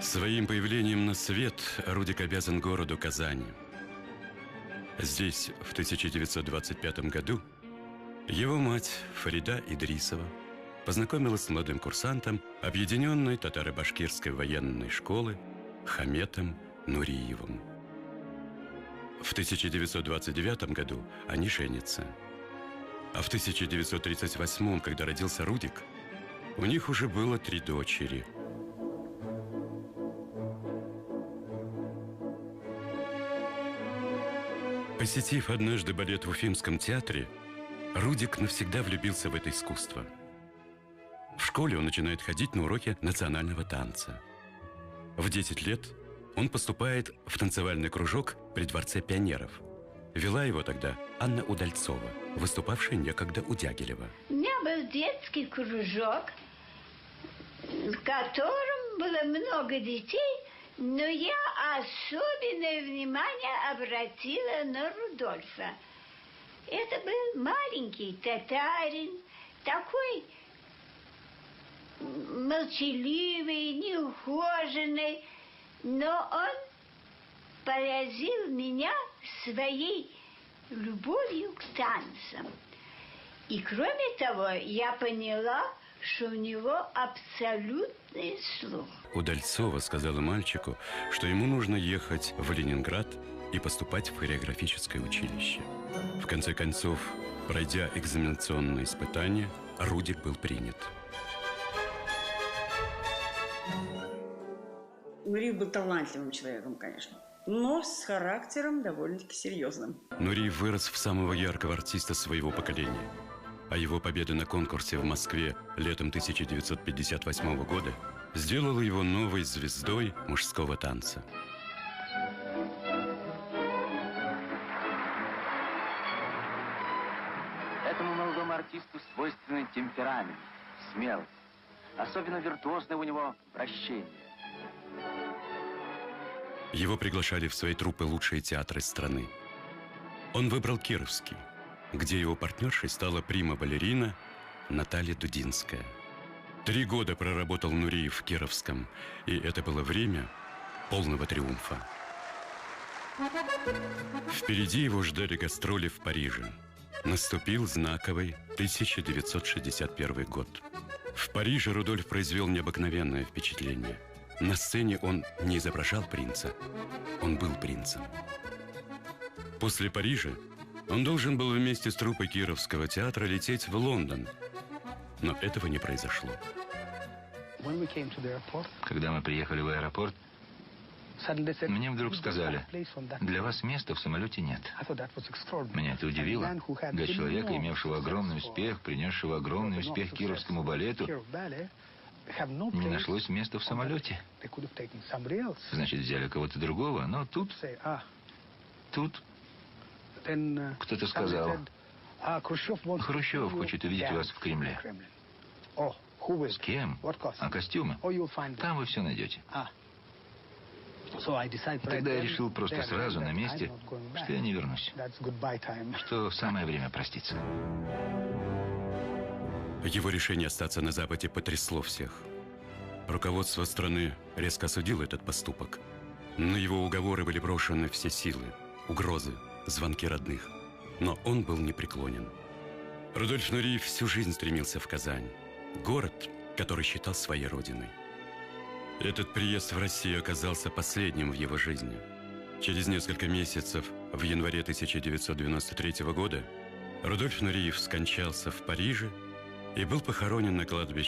Своим появлением на свет Рудик обязан городу Казани. Здесь, в 1925 году, его мать Фарида Идрисова познакомилась с молодым курсантом Объединенной татаро-башкирской военной школы Хаметом Нуриевым. В 1929 году они женятся. А в 1938, когда родился Рудик, у них уже было 3 дочери. Посетив однажды балет в Уфимском театре, Рудик навсегда влюбился в это искусство. В школе он начинает ходить на уроки национального танца. В 10 лет он поступает в танцевальный кружок при Дворце пионеров. Вела его тогда Анна Удальцова, выступавшая некогда у Дягилева. У меня был детский кружок, в котором было много детей, но я особенное внимание обратила на Рудольфа. Это был маленький татарин, такой молчаливый, неухоженный, но он поразил меня своей любовью к танцам. И кроме того, я поняла, что у него абсолютный слух. Удальцова сказала мальчику, что ему нужно ехать в Ленинград и поступать в хореографическое училище. В конце концов, пройдя экзаменационные испытания, Рудик был принят. Нуриев был талантливым человеком, конечно, но с характером довольно-таки серьезным. Нуриев вырос в самого яркого артиста своего поколения. А его победа на конкурсе в Москве летом 1958 года сделала его новой звездой мужского танца. Этому молодому артисту свойственный темперамент, смелость. Особенно виртуозное у него вращение. Его приглашали в свои труппы лучшие театры страны. Он выбрал Кировский, где его партнершей стала прима-балерина Наталья Дудинская. 3 года проработал Нуриев в Кировском, и это было время полного триумфа. Впереди его ждали гастроли в Париже. Наступил знаковый 1961 год. В Париже Рудольф произвел необыкновенное впечатление. На сцене он не изображал принца, он был принцем. После Парижа он должен был вместе с труппой Кировского театра лететь в Лондон. Но этого не произошло. Когда мы приехали в аэропорт, мне вдруг сказали: для вас места в самолете нет. Меня это удивило. Для человека, имевшего огромный успех, принесшего огромный успех Кировскому балету, не нашлось места в самолете. Значит, взяли кого-то другого, но тут кто-то сказал: Хрущев хочет увидеть вас в Кремле. С кем? А костюмы? Там вы все найдете. Тогда я решил просто сразу на месте, что я не вернусь, что самое время проститься. Его решение остаться на Западе потрясло всех. Руководство страны резко осудило этот поступок. На его уговоры были брошены все силы, угрозы, звонки родных. Но он был непреклонен. Рудольф Нуриев всю жизнь стремился в Казань, город, который считал своей родиной. Этот приезд в Россию оказался последним в его жизни. Через несколько месяцев, в январе 1993 года, Рудольф Нуриев скончался в Париже и был похоронен на кладбище